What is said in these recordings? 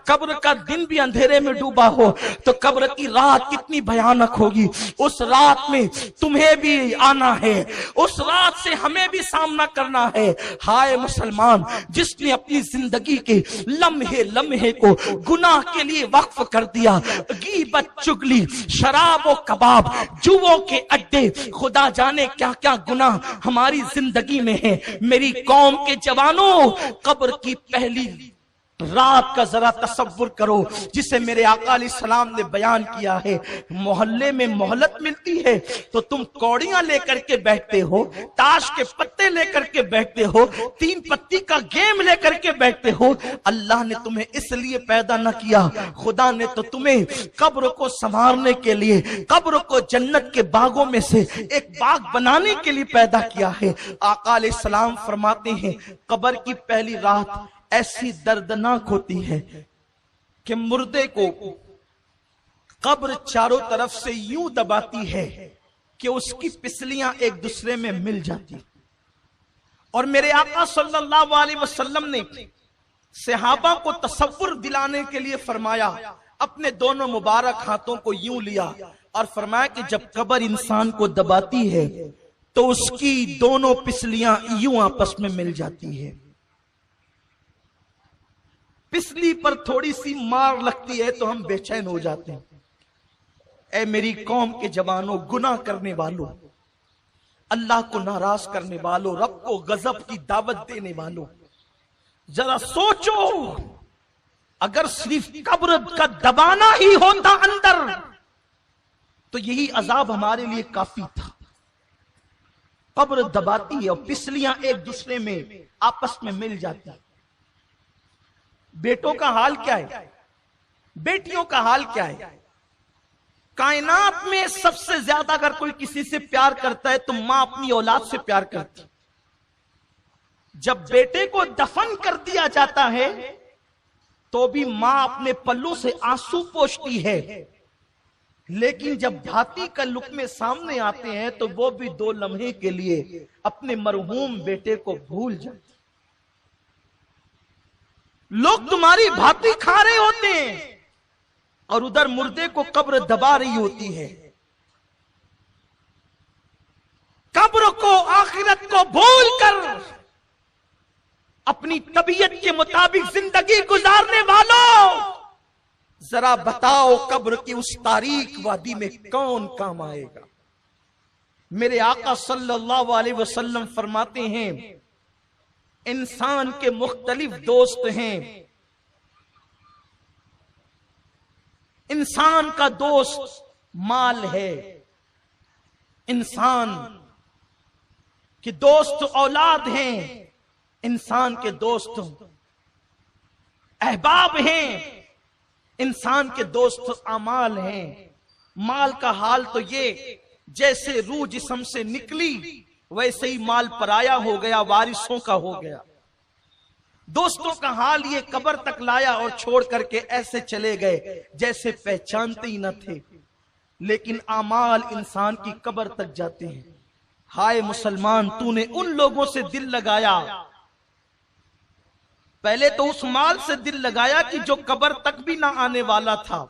قبر کا دن بھی اندھیرے میں ڈوبا ہو تو قبر کی رات کتنی بھیانک ہوگی. اس رات میں تمہیں بھی آنا ہے, اس رات سے ہمیں بھی سامنا کرنا ہے. ہائے مسلمان, جس نے اپنی زندگی کے لمحے لمحے کو گناہ کے لیے وقف کر دیا, غیبت, چگلی, شراب و کباب, جوؤں کے اڈے, خدا جانے کیا کیا گناہ ہماری زندگی میں ہیں. میری قوم کے جوانوں, قبر کی پہلی رات کا ذرا تصور کرو جسے میرے آقا علیہ السلام نے بیان کیا ہے. محلے میں مہلت ملتی ہے تو تم کوڑیاں لے کر کے بیٹھتے ہو, تاش کے پتے لے کر کے بیٹھتے ہو, 3 پتی کا گیم لے کر کے بیٹھتے ہو. اللہ نے تمہیں اس لیے پیدا نہ کیا, خدا نے تو تمہیں قبر کو سنوارنے کے لیے, قبر کو جنت کے باغوں میں سے ایک باغ بنانے کے لیے پیدا کیا ہے. آقا علیہ السلام فرماتے ہیں قبر کی پہلی رات ایسی دردناک ہوتی ہے کہ مردے کو قبر چاروں طرف سے یوں دباتی ہے کہ اس کی پسلیاں ایک دوسرے میں مل جاتی. اور میرے آقا صلی اللہ علیہ وسلم نے صحابہ کو تصور دلانے کے لیے فرمایا, اپنے دونوں مبارک ہاتھوں کو یوں لیا اور فرمایا کہ جب قبر انسان کو دباتی ہے تو اس کی دونوں پسلیاں یوں آپس میں مل جاتی ہے. پسلی پر تھوڑی سی مار لگتی ہے تو ہم بے چین ہو جاتے ہیں. اے میری قوم کے جوانوں, گناہ کرنے والوں, اللہ کو ناراض کرنے والوں, رب کو غضب کی دعوت دینے والوں, ذرا سوچو, اگر صرف قبر کا دبانا ہی ہوتا اندر تو یہی عذاب ہمارے لیے کافی تھا. قبر دباتی ہے اور پسلیاں ایک دوسرے میں آپس میں مل جاتی ہیں. بیٹوں کا حال کیا ہے, بیٹیوں کا حال کیا ہے؟ کائنات میں سب سے زیادہ اگر کوئی کسی سے پیار کرتا ہے تو ماں اپنی اولاد سے پیار کرتی. جب بیٹے کو دفن کر دیا جاتا ہے تو بھی ماں اپنے پلوں سے آنسو پوچھتی ہے, لیکن جب بھاتی کا لقمے سامنے آتے ہیں تو وہ بھی 2 لمحے کے لیے اپنے مرحوم بیٹے کو بھول جاتے. لوگ تمہاری بھاتی کھا رہے ہوتے ہیں اور ادھر مردے کو قبر دبا رہی ہوتی ہے. قبر کو, آخرت کو بھول کر اپنی طبیعت کے مطابق زندگی گزارنے والوں, ذرا بتاؤ قبر کی اس تاریک وادی میں کون کام آئے گا؟ میرے آقا صلی اللہ علیہ وسلم فرماتے ہیں انسان کے مختلف دوست ہیں. انسان کا دوست مال ہے, انسان کے دوست اولاد ہیں, انسان کے دوست احباب ہیں, انسان کے دوست اعمال ہیں. مال کا حال تو یہ, جیسے روح جسم سے نکلی ویسے ہی مال پرایا ہو گیا, وارثوں کا ہو گیا. دوستوں کا حال یہ, قبر تک لایا اور چھوڑ کر کے ایسے چلے گئے جیسے پہچانتے ہی نہ تھے. لیکن اعمال انسان کی قبر تک جاتے ہیں. ہائے مسلمان, تو نے ان لوگوں سے دل لگایا, پہلے تو اس مال سے دل لگایا کہ جو قبر تک بھی نہ آنے والا تھا,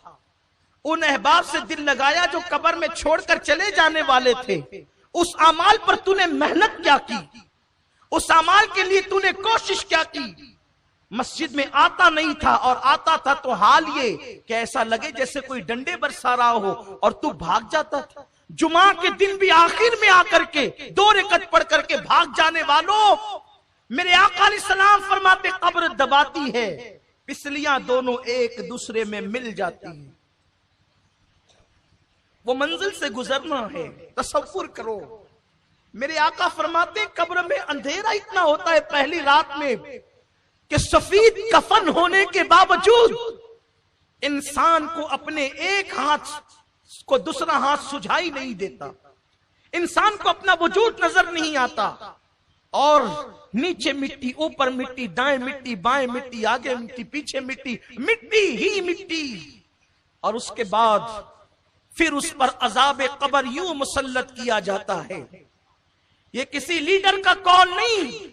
ان احباب سے دل لگایا جو قبر میں چھوڑ کر چلے جانے والے تھے. اس اعمال پر تو نے محنت کیا کی, اس اعمال کے لیے تو نے کوشش کیا کی. مسجد میں آتا نہیں تھا اور آتا تھا تو حال یہ کہ ایسا لگے جیسے کوئی ڈنڈے برسا رہا ہو اور تو بھاگ جاتا تھا. جمعہ کے دن بھی آخر میں آ کر کے 2 رکعت پڑھ کر کے بھاگ جانے والوں, میرے آقا علیہ السلام فرماتے قبر دباتی ہے, پسلیاں دونوں ایک دوسرے میں مل جاتی ہیں. وہ منزل سے گزرنا ہے, تصور کرو. میرے آقا فرماتے قبر میں اندھیرا اتنا ہوتا ہے پہلی رات میں کہ سفید کفن ہونے کے باوجود انسان کو اپنے ایک ہاتھ کو دوسرا ہاتھ سجھائی نہیں دیتا. انسان کو اپنا وجود نظر نہیں آتا, اور نیچے مٹی, اوپر مٹی, دائیں مٹی, بائیں مٹی, آگے مٹی, پیچھے مٹی, مٹی ہی مٹی. اور اس کے بعد پھر اس پر عذاب قبر یوں مسلط کیا جاتا ہے. یہ کسی لیڈر کا قول نہیں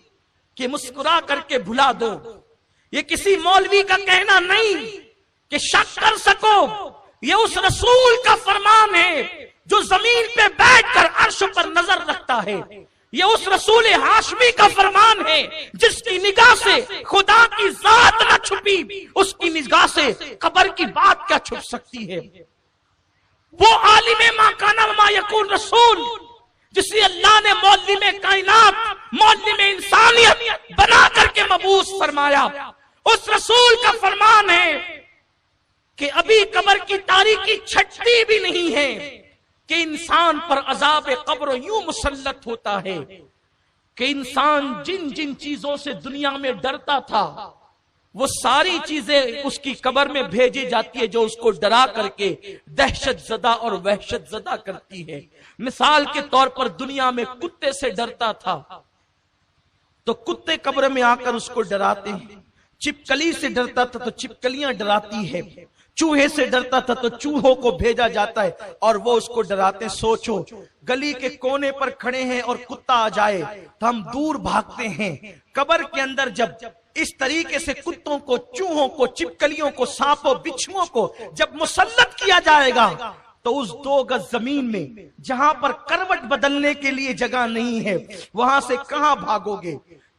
کہ مسکرا کر کے بھلا دو, یہ کسی مولوی کا کہنا نہیں کہ شک کر سکو یہ اس رسول کا فرمان ہے جو زمین پہ بیٹھ کر عرش پر نظر رکھتا ہے. یہ اس رسول ہاشمی کا فرمان ہے جس کی نگاہ سے خدا کی ذات نہ چھپی، اس کی نگاہ سے قبر کی بات کیا چھپ سکتی ہے. وہ عالم ما کان و ما یکون رسول جسے اللہ نے معلم کائنات، معلم انسانیت بنا کر کے مبعوث فرمایا، اس رسول کا فرمان ہے کہ ابھی قبر کی تاریکی چھٹتی بھی نہیں ہے کہ انسان پر عذاب قبر یوں مسلط ہوتا ہے کہ انسان جن جن چیزوں سے دنیا میں ڈرتا تھا وہ ساری چیزیں اس کی قبر میں بھیجی جاتی ہے جو اس کو ڈرا کر کے دہشت زدہ اور وحشت زدہ کرتی ہے. مثال کے طور پر دنیا میں کتے سے ڈرتا تھا تو کتے قبر میں آ کر اس کو ڈراتے ہیں، چھپکلی سے ڈرتا تھا تو چھپکلیاں ڈراتی ہے، چوہے سے ڈرتا تھا تو چوہوں کو بھیجا جاتا ہے اور وہ اس کو ڈراتے ہیں. سوچو گلی کے کونے پر کھڑے ہیں اور کتا آ جائے تو ہم دور بھاگتے ہیں. قبر کے اندر جب اس طریقے سے کتوں کو، چوہوں کو، چھپکلیوں کو، سانپوں، بچھوؤں کو جب مسلط کیا جائے گا تو اس 2 گز زمین میں جہاں پر کروٹ بدلنے کے لیے جگہ نہیں ہے وہاں سے کہاں بھاگو گے؟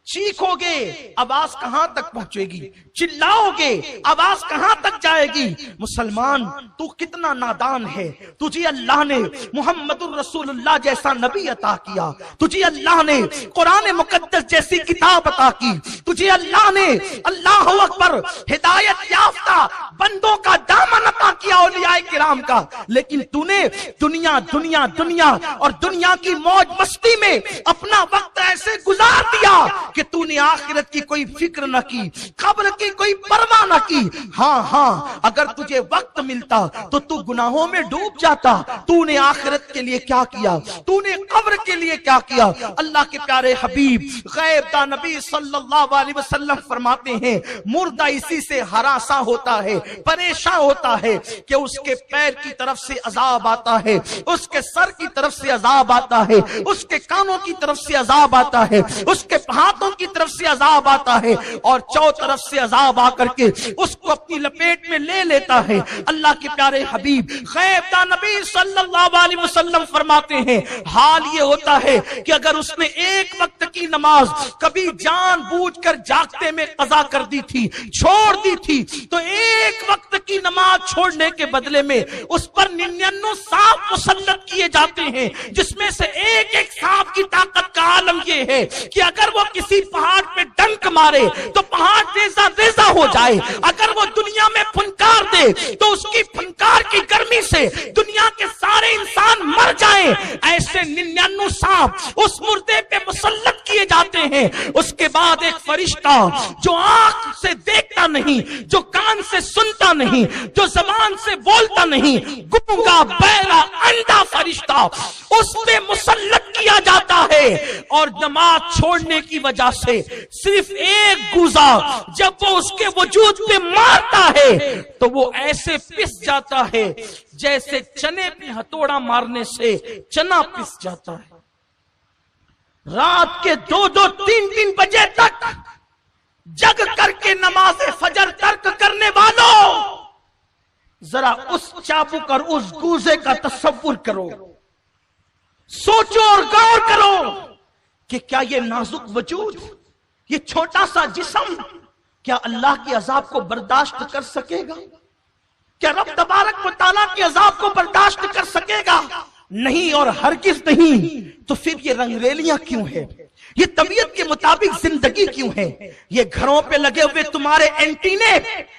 چیخو گے آواز کہاں تک پہنچے گی؟ چلاؤ گے آواز کہاں تک جائے گی؟ مسلمان تو کتنا نادان ہے، تجھے اللہ نے محمد الرسول اللہ جیسا نبی عطا کیا، تجھے اللہ نے قرآن مقدس جیسی کتاب عطا کی، تجھے اللہ نے اللہ اکبر ہدایت یافتہ بندوں کا دامن عطا کیا اولیاء کرام کا، لیکن تو نے دنیا دنیا دنیا اور دنیا کی موج مستی میں اپنا وقت ایسے گزار دیا کہ تو نے آخرت کی کوئی فکر نہ کی، قبر کی کوئی پرواہ نہ کی. ہاں اگر تجھے وقت ملتا تو تو گناہوں میں ڈوب جاتا. تو نے آخرت کے لیے کیا کیا؟ تو نے قبر کے لیے کیا کیا؟ اللہ کے پیارے حبیب غیب دا نبی صلی اللہ علیہ وسلم فرماتے ہیں مردہ اسی سے ہراساں ہوتا ہے، پریشان ہوتا ہے کہ اس کے پیر کی طرف سے عذاب آتا ہے، اس کے سر کی طرف سے عذاب آتا ہے، اس کے کانوں کی طرف سے عذاب آتا ہے، اس کے ہاتھوں کی طرف سے عذاب آتا ہے اور چو طرف سے عذاب آ کر کے اس کو اپنی لپیٹ میں لے لیتا ہے. اللہ کے پیارے حبیب غیب دا نبی صلی اللہ علیہ وسلم فرماتے ہیں حال یہ ہوتا ہے کہ اگر اس نے ایک وقت کی نماز کبھی جان بوجھ کر جاگتے میں قضا کر دی تھی، چھوڑ دی تھی، تو ایک وقت کی نماز چھوڑنے کے بدلے میں اس پر 99 سانپ مسلط کیے جاتے ہیں، جس میں سے ایک ایک سانپ کی طاقت کا عالم یہ ہے کہ اگر وہ کسی پہاڑ پہ ڈنک مارے تو پہاڑ ریزہ ریزہ ہو جائے، اگر وہ دنیا میں پھنکار دے تو اس کی پھنکار کی گرمی سے دنیا کے سارے انسان مر جائیں. ایسے 99 سانپ اس مردے پہ مسلط کیے جاتے ہیں. اس کے بعد ایک فرشتہ جو آنکھ سے دیکھتا نہیں، جو کان سے سنتا نہیں، جو زبان سے بولتا نہیں، گونگا بہرا اندھا فرشتہ اس پہ مسلط کیا جاتا ہے اور نماز چھوڑنے کی وجہ سے صرف ایک گوزا جب وہ اس کے وجود پہ مارتا ہے تو وہ ایسے پس جاتا ہے جیسے چنے پہ ہتھوڑا مارنے سے چنا پس جاتا ہے. رات کے 2-3 بجے تک جگ کر کے نماز فجر ترک کرنے والوں ذرا اس چابک اور اس گوزے کا تصور کرو، سوچو اور غور کرو کہ کیا یہ نازک وجود، یہ چھوٹا سا جسم کیا اللہ کے عذاب کو برداشت کر سکے گا؟ کیا رب تبارک و تعالیٰ کے عذاب کو برداشت کر سکے گا؟ نہیں اور ہرگز نہیں. تو پھر یہ رنگریلیاں کیوں ہیں؟ یہ طبیعت کے مطابق زندگی کیوں ہے؟ یہ گھروں پہ لگے ہوئے تمہارے اینٹینے،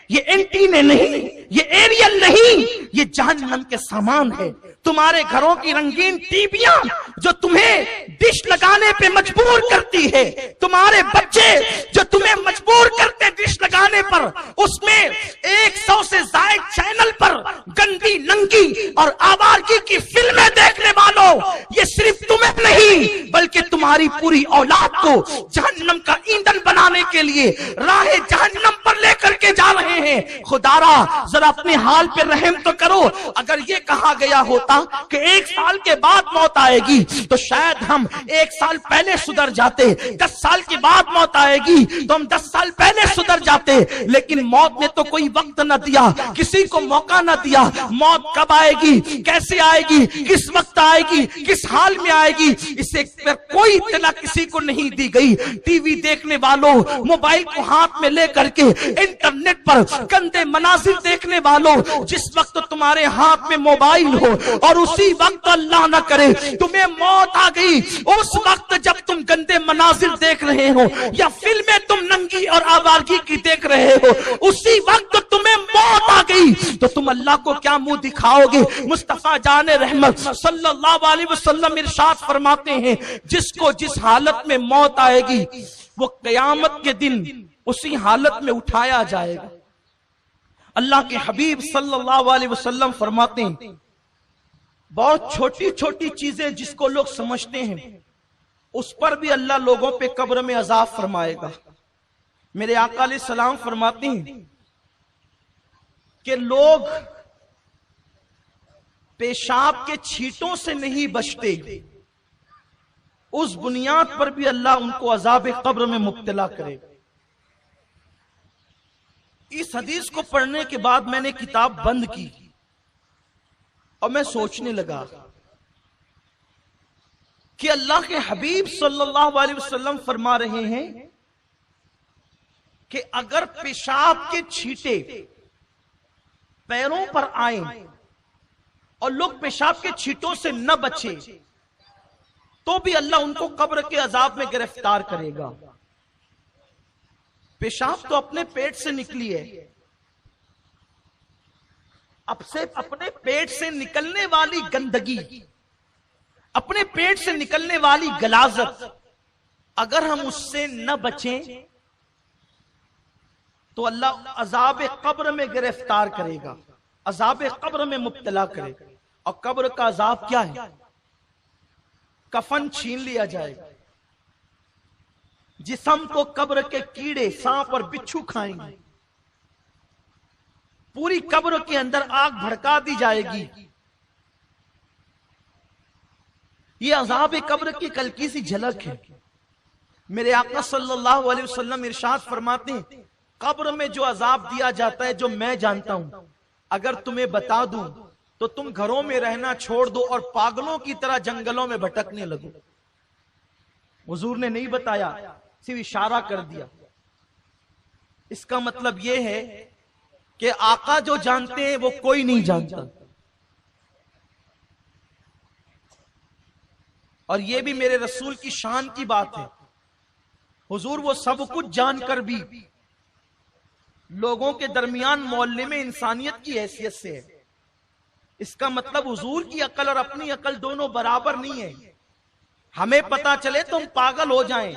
یہ اینٹینے نہیں، یہ ایریل نہیں، یہ جہنم کے سامان ہے. تمہارے گھروں کی رنگین ٹیویاں جو تمہیں ڈش لگانے پہ مجبور کرتی ہے، تمہارے بچے جو تمہیں مجبور کرتے ڈش لگانے پر، اس میں 100 سے زائد چینل پر گندی ننگی اور آوارگی کی فلمیں دیکھنے والوں یہ صرف تمہیں نہیں بلکہ تمہاری پوری اولاد کو جہنم کا ایندھن بنانے کے لیے راہ جہنم پر لے کر کے جا رہے ہیں۔ خدارا ذرا اپنے حال پہ رحم تو کرو۔ اگر یہ کہا گیا ہوتا کہ 1 سال کے بعد موت آئے گی تو شاید ہم 1 سال پہلے سدھر جاتے، 10 سال کے بعد موت آئے گی تو ہم 10 سال پہلے سدھر جاتے، لیکن موت نے تو کوئی وقت نہ دیا، کسی کو موقع نہ دیا۔ موت کب آئے گی، کیسے آئے گی، کس وقت آئے گی، کس حال میں آئے گی، اسے پر کوئی اطلاع کسی کو نہیں دی گئی۔ ٹی وی دیکھنے والوں، موبائل کو ہاتھ میں لے کر کے انٹرنیٹ پر گندے مناظر دیکھنے والوں، جس وقت تمہارے ہاتھ میں موبائل ہو اور اسی وقت اللہ نہ کرے تمہیں موت آ گئی، اس وقت جب تم گندے مناظر دیکھ رہے ہو یا فلمیں تم ننگی اور آوارگی کی دیکھ رہے ہو، اسی وقت تمہیں موت آ گئی تو تم اللہ کو کیا منہ دکھاؤ گے؟ مصطفیٰ جان رحمت صلی اللہ علیہ وسلم ارشاد فرماتے ہیں جس کو جس حالت میں موت آئے گی وہ قیامت کے دن اسی حالت میں اٹھایا جائے گا۔ اللہ کے حبیب صلی اللہ علیہ وسلم فرماتے ہیں بہت چھوٹی چھوٹی چیزیں جس کو لوگ سمجھتے ہیں اس پر بھی اللہ لوگوں پہ قبر میں عذاب فرمائے گا۔ میرے آقا علیہ السلام فرماتے ہیں کہ لوگ پیشاب کے چھینٹوں سے نہیں بچتے، اس بنیاد پر بھی اللہ ان کو عذاب قبر میں مبتلا کرے گا۔ اس حدیث کو پڑھنے کے بعد میں نے کتاب بند کی اور میں سوچنے لگا کہ اللہ کے حبیب صلی اللہ علیہ وسلم فرما رہے ہیں کہ اگر پیشاب کے چھینٹے پیروں پر آئیں اور لوگ پیشاب کے چھینٹوں سے نہ بچے تو بھی اللہ ان کو قبر کے عذاب میں گرفتار کرے گا۔ پیشاب تو اپنے پیٹ سے نکلی ہے، اب سے اپنے پیٹ سے نکلنے والی گندگی، اپنے پیٹ سے نکلنے والی غلاظت اگر ہم اس سے نہ بچیں تو اللہ عذاب قبر میں گرفتار کرے گا، عذاب قبر میں مبتلا کرے گا۔ اور قبر کا عذاب کیا ہے؟ کفن چھین لیا جائے گا، جسم کو قبر کے کیڑے، سانپ اور بچھو کھائیں گے، پوری قبر کے اندر آگ بھڑکا دی جائے گی۔ یہ عذاب قبر کی ہلکی سی جھلک ہے۔ میرے آقا صلی اللہ علیہ وسلم ارشاد فرماتے ہیں قبر میں جو عذاب دیا جاتا ہے جو میں جانتا ہوں، اگر تمہیں بتا دوں تو تم گھروں میں رہنا چھوڑ دو اور پاگلوں کی طرح جنگلوں میں بھٹکنے لگو۔ حضور نے نہیں بتایا، صرف اشارہ کر دیا۔ اس کا مطلب یہ ہے کہ آقا جو جانتے ہیں وہ کوئی نہیں جانتا، اور یہ بھی میرے رسول کی شان کی بات ہے۔ حضور وہ سب کچھ جان کر بھی لوگوں کے درمیان محلے میں انسانیت کی حیثیت سے ہے۔ اس کا مطلب حضور کی عقل اور اپنی عقل دونوں برابر نہیں ہے۔ ہمیں پتا چلے تو ہم پاگل ہو جائیں،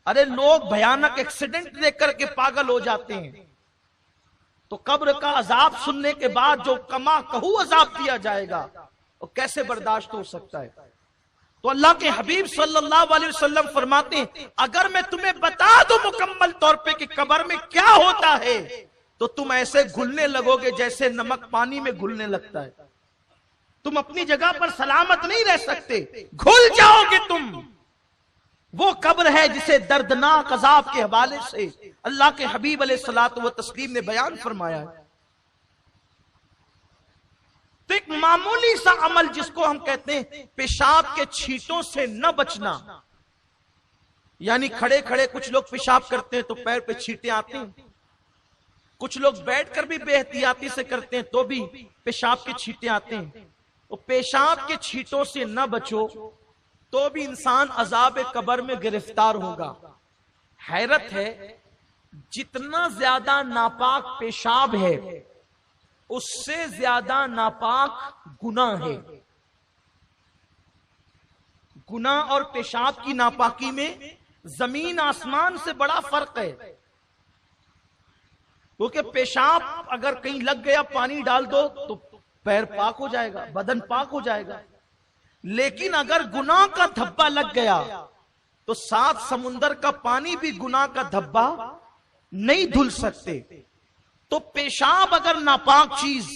ارے لوگ بھیانک ایکسیڈنٹ دیکھ کر کے پاگل ہو جاتے ہیں، تو قبر کا عذاب سننے کے بعد جو کما کہو عذاب دیا جائے گا وہ کیسے برداشت ہو سکتا ہے؟ تو اللہ کے حبیب صلی اللہ علیہ وسلم فرماتے ہیں اگر میں تمہیں بتا دوں مکمل طور پہ کہ قبر میں کیا ہوتا ہے تو تم ایسے گھلنے لگو گے جیسے نمک پانی میں گھلنے لگتا ہے۔ تم اپنی جگہ پر سلامت نہیں رہ سکتے، گھل جاؤ گے تم۔ وہ قبر ہے جسے دردناک عذاب کے حوالے سے اللہ کے حبیب علیہ الصلوۃ والتسلیم نے بیان فرمایا ہے۔ تو ایک معمولی سا عمل جس کو ہم کہتے ہیں پیشاب کے چھینٹوں سے نہ بچنا، یعنی کھڑے کھڑے کچھ لوگ پیشاب کرتے ہیں تو پیر پہ چھینٹے آتے ہیں، کچھ لوگ بیٹھ کر بھی بے احتیاطی سے کرتے ہیں تو بھی پیشاب کے چھینٹے آتے ہیں۔ تو پیشاب کے چھینٹوں سے نہ بچو تو بھی انسان عذاب قبر میں گرفتار ہوگا۔ حیرت ہے جتنا زیادہ ناپاک پیشاب ہے اس سے زیادہ ناپاک گناہ ہے۔ گناہ اور پیشاب کی ناپاکی میں زمین آسمان سے بڑا فرق ہے، کیونکہ پیشاب اگر کہیں لگ گیا پانی ڈال دو تو پیر پاک ہو جائے گا، بدن پاک ہو جائے گا، لیکن اگر گناہ کا دھبا لگ گیا تو 7 سمندر کا پانی بھی گناہ کا دھبا نہیں دھل سکتے. تو پیشاب اگر ناپاک چیز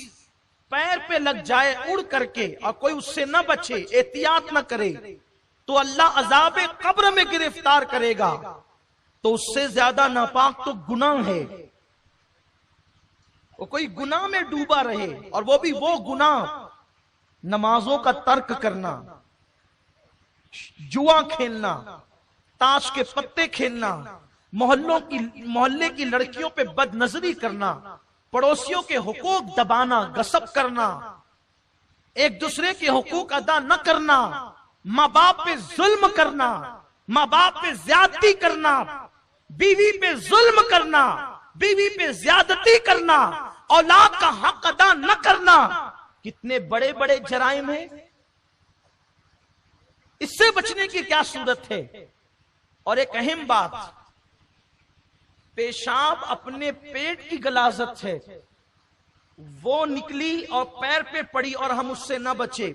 پیر پہ لگ جائے اڑ کر کے اور کوئی اس سے نہ بچے، احتیاط نہ کرے، تو اللہ عذاب قبر میں گرفتار کرے گا. تو اس سے زیادہ ناپاک تو گناہ ہے. وہ کوئی گناہ میں ڈوبا رہے، اور وہ بھی وہ گناہ نمازوں کا ترک کرنا، جوا کھیلنا، تاش کے پتے کھیلنا، محلے کی لڑکیوں پہ بد نظری کرنا، پڑوسیوں کے حقوق دبانا، غصب کرنا، ایک دوسرے کے حقوق ادا نہ کرنا، ماں باپ پہ ظلم کرنا، ماں باپ پہ زیادتی کرنا، بیوی پہ ظلم کرنا، بیوی پہ زیادتی کرنا، اولاد کا حق ادا نہ کرنا، کتنے بڑے بڑے جرائم ہیں. اس سے بچنے کی کیا صورت ہے؟ اور ایک اہم بات، پیشاب اپنے پیٹ کی غلاظت ہے، وہ نکلی اور پیر پہ پڑی اور ہم اس سے نہ بچے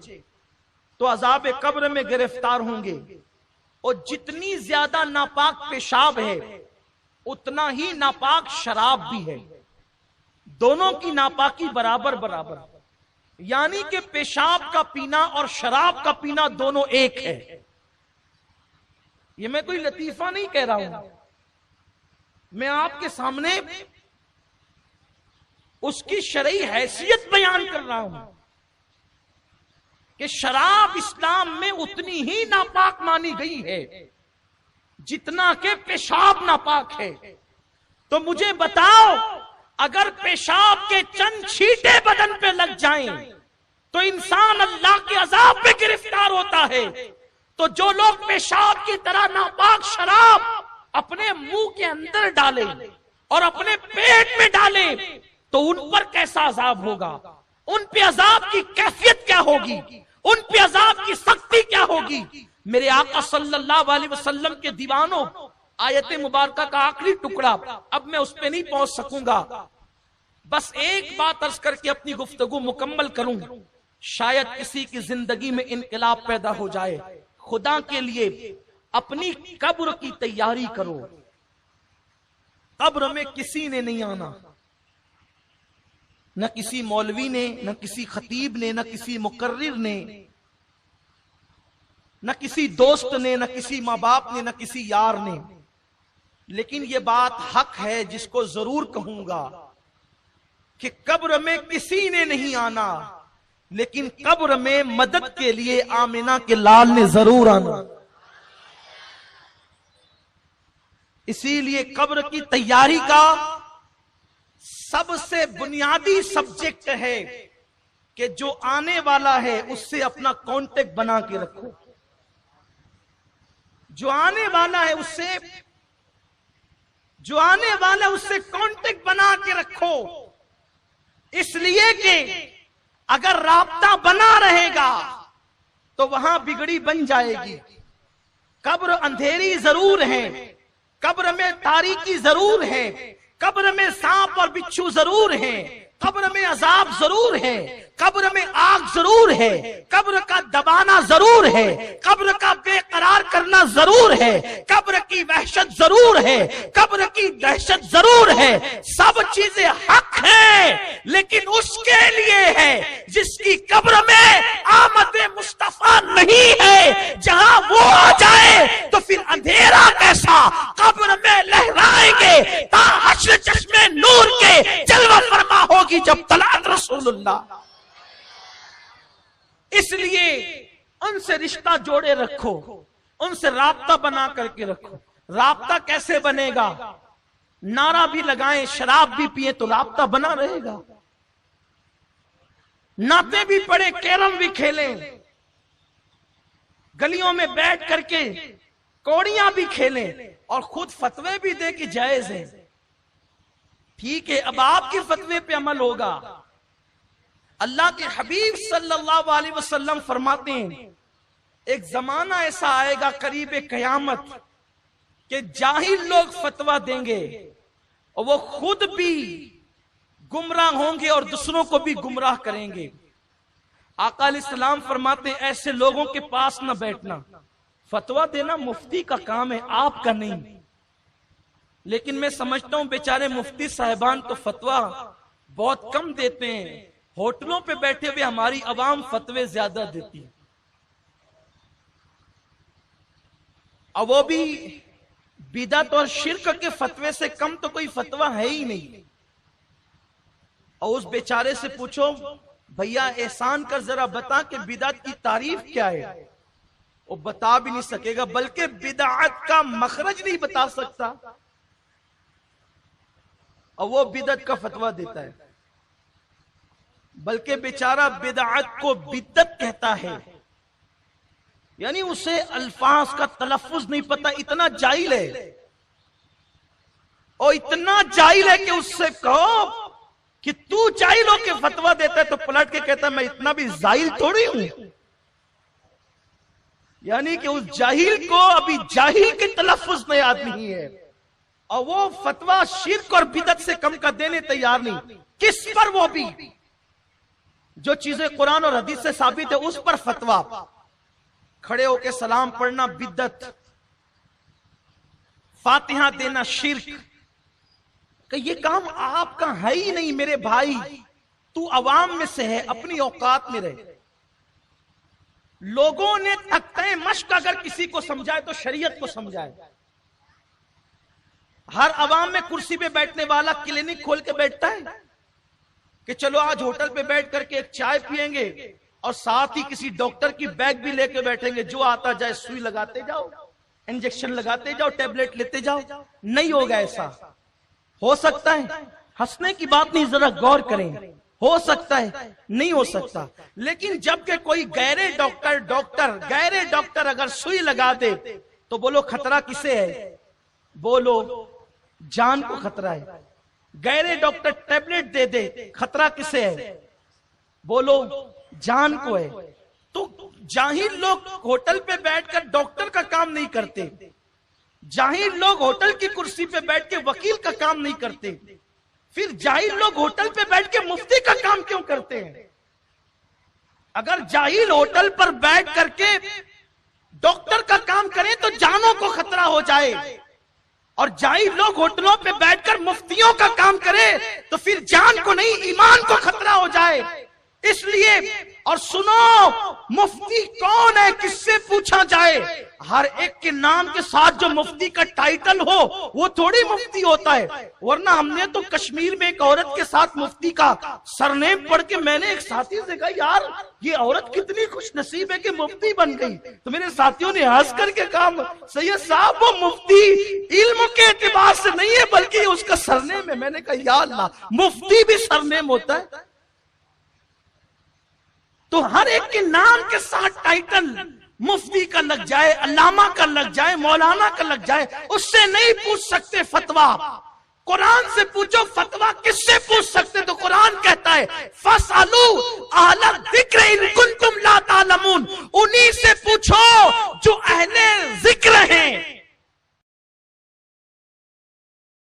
تو عذاب قبر میں گرفتار ہوں گے. اور جتنی زیادہ ناپاک پیشاب ہے اتنا ہی ناپاک شراب بھی ہے. دونوں کی ناپاکی برابر برابر، یعنی کہ پیشاب کا پینا اور شراب کا پینا دونوں ایک ہے. یہ میں کوئی لطیفہ نہیں کہہ رہا ہوں، میں آپ کے سامنے اس کی شرعی حیثیت بیان کر رہا ہوں کہ شراب اسلام میں اتنی ہی ناپاک مانی گئی ہے جتنا کہ پیشاب ناپاک ہے. تو مجھے بتاؤ، اگر پیشاب کے چند چھینٹے بدن پہ لگ جائیں تو انسان اللہ کے عذاب پہ گرفتار ہوتا ہے. تو جو لوگ پیشاب کی طرح ناپاک شراب اپنے منہ کے اندر ڈالیں اور اپنے پیٹ میں ڈالیں تو ان پر کیسا عذاب ہوگا؟ ان پہ عذاب کی کیفیت کیا ہوگی؟ ان پہ عذاب کی سختی کیا ہوگی؟ میرے آقا صلی اللہ علیہ وسلم کے دیوانوں، آیت مبارکہ کا آخری ٹکڑا، اب میں اس پہ نہیں پہنچ سکوں گا، بس ایک بات عرض کر کے اپنی گفتگو مکمل کروں، شاید کسی کی زندگی میں انقلاب پیدا ہو جائے. خدا کے لیے اپنی قبر کی تیاری کرو. قبر میں کسی نے نہیں آنا، نہ کسی مولوی نے، نہ کسی خطیب نے، نہ کسی مقرر نے، نہ کسی دوست نے، نہ کسی ماں باپ نے، نہ کسی یار نے. لیکن یہ بات حق ہے جس کو ضرور کہوں گا کہ قبر میں کسی نے نہیں آنا، لیکن قبر میں مدد کے لیے آمنہ کے لال نے ضرور آنا. اسی لیے قبر کی تیاری کا سب سے بنیادی سبجیکٹ ہے کہ جو آنے والا ہے اس سے اپنا کانٹیکٹ بنا کے رکھو. جو آنے والا ہے اس سے کانٹیکٹ بنا کے رکھو. اس لیے کہ اگر رابطہ بنا رہے گا تو وہاں بگڑی بن جائے گی. قبر اندھیری ضرور ہے، قبر میں تاریکی ضرور ہے، قبر میں سانپ اور بچھو ضرور ہیں، قبر میں عذاب ضرور ہے، قبر میں آگ ضرور ہے، قبر کا دبانا ضرور ہے، قبر کا بے قرار کرنا ضرور ہے، قبر کی وحشت ضرور ہے، قبر کی دہشت ضرور ہے. سب چیزیں حق ہیں، لیکن اس کے لیے ہے جس کی قبر میں آمد مصطفیٰ نہیں ہے. جہاں وہ آ جائے تو پھر اندھیرا کیسا قبر میں لہرائیں گے تا حشر چشمے نور کے جلوہ فرما ہوگی جب طلعت رسول اللہ. اس لیے ان سے رشتہ جوڑے رکھو، ان سے رابطہ بنا کر کے رکھو. رابطہ کیسے بنے گا؟ نعرہ بھی لگائیں، شراب بھی پیئیں تو رابطہ بنا رہے گا. نعتیں بھی پڑھیں، کیرم بھی کھیلیں، گلیوں میں بیٹھ کر کے کوڑیاں بھی کھیلیں اور خود فتوے بھی دے کہ جائز ہے. ٹھیک ہے، اب آپ کے فتوے پہ عمل ہوگا. اللہ کے حبیب صلی اللہ علیہ وسلم فرماتے ہیں ایک زمانہ ایسا آئے گا قریب قیامت کہ جاہل لوگ فتویٰ دیں گے اور وہ خود بھی گمراہ ہوں گے اور دوسروں کو بھی گمراہ کریں گے. آقا علیہ السلام فرماتے ہیں ایسے لوگوں کے پاس نہ بیٹھنا. فتویٰ دینا مفتی کا کام ہے، آپ کا نہیں. لیکن میں سمجھتا ہوں بیچارے مفتی صاحبان تو فتویٰ بہت کم دیتے ہیں. ہوٹلوں پہ بیٹھے ہوئے ہماری عوام فتوے زیادہ دیتی ہے، اور وہ بھی بدعت اور شرک کے فتوے سے کم تو کوئی فتویٰ ہے ہی نہیں. اور اس بیچارے سے پوچھو بھیا احسان کر ذرا بتا کہ بدعت کی تعریف کیا ہے، وہ بتا بھی نہیں سکے گا، بلکہ بدعت کا مخرج نہیں بتا سکتا، اور وہ بدعت کا فتویٰ دیتا ہے. بلکہ بیچارہ بدعت کو بدعت کہتا ہے، یعنی اسے الفاظ کا تلفظ نہیں پتا، اتنا جاہل ہے. اور اتنا جاہل ہے کہ اس سے کہو کہ تو جاہل ہو کے فتویٰ دیتا ہے تو پلٹ کے کہتا ہے میں اتنا بھی جاہل تھوڑی ہوں. یعنی کہ اس جاہل کو ابھی جاہل کے تلفظ میں یاد نہیں ہے، اور وہ فتویٰ شرک اور بدعت سے کم کا دینے تیار نہیں. کس پر؟ وہ بھی جو چیزیں قرآن اور حدیث سے ثابت ہے اس پر فتویٰ. کھڑے ہو کے سلام پڑھنا بدعت، فاتحہ دینا شرک. کہ یہ کام آپ کا ہے ہی نہیں میرے بھائی، تو عوام میں سے ہے، اپنی اوقات میں رہے. لوگوں نے تختہ مشق اگر کسی کو سمجھائے تو شریعت کو سمجھائے. ہر عوام میں کرسی پہ بیٹھنے والا کلینک کھول کے بیٹھتا ہے کہ چلو آج ہوٹل پہ بیٹھ کر کے ایک چائے پیئیں گے اور ساتھ ہی کسی ڈاکٹر کی بیگ بھی لے کے بیٹھیں گے، جو آتا جائے سوئی لگاتے جاؤ، انجیکشن لگاتے جاؤ، ٹیبلٹ لیتے جاؤ. نہیں ہوگا ایسا. ہو سکتا ہے، ہنسنے کی بات نہیں، ذرا غور کریں. ہو سکتا ہے، نہیں ہو سکتا. لیکن جب کہ کوئی غیر ڈاکٹر اگر سوئی لگا دے تو بولو خطرہ کسے ہے؟ بولو جان کو خطرہ ہے. غیر ڈاکٹر ٹیبلٹ دے دے، خطرہ کسے ہے؟ بولو جان کو ہے. تو جاہل لوگ ہوٹل پہ بیٹھ کر ڈاکٹر کا کام نہیں کرتے، جاہل لوگ ہوٹل کی کرسی پہ بیٹھ کے وکیل کا کام نہیں کرتے، پھر جاہل لوگ ہوٹل پہ بیٹھ کے مفتی کا کام کیوں کرتے ہیں؟ اگر جاہل ہوٹل پر بیٹھ کر کے ڈاکٹر کا کام کریں تو جانوں کو خطرہ ہو جائے، اور جاہل لوگ ہوٹلوں پہ بیٹھ کر مفتیوں کا کام کرے تو پھر جان کو نہیں ایمان کو خطرہ ہو جائے. اس لیے اور سنو، مفتی کون ہے کس سے پوچھا جائے؟ ہر ایک کے نام کے ساتھ جو مفتی کا ٹائٹل ہو وہ تھوڑی مفتی ہوتا ہے. ورنہ ہم نے تو کشمیر میں ایک عورت کے ساتھ مفتی کا سرنیم پڑھ کے میں نے ایک ساتھی سے کہا یار یہ عورت کتنی خوش نصیب ہے کہ مفتی بن گئی. تو میرے ساتھیوں نے ہنس کر کے کہا سید صاحب وہ مفتی علم کے اعتبار سے نہیں ہے بلکہ اس کا سرنیم ہے. میں نے کہا یا اللہ، مفتی بھی سرنیم ہوتا ہے؟ تو ہر ایک کے نام کے ساتھ ٹائٹل مفتی کا لگ جائے، علامہ کا لگ جائے، مولانا کا لگ جائے، اس سے نہیں پوچھ سکتے فتویٰ. قرآن سے پوچھو فتویٰ کس سے پوچھ سکتے؟ تو قرآن کہتا ہے فَاسْأَلُوا أَهْلَ الذِّكْرِ إِن كُنتُمْ لَا تَعْلَمُونَ. انہی سے پوچھو جو اہل ذکر ہیں.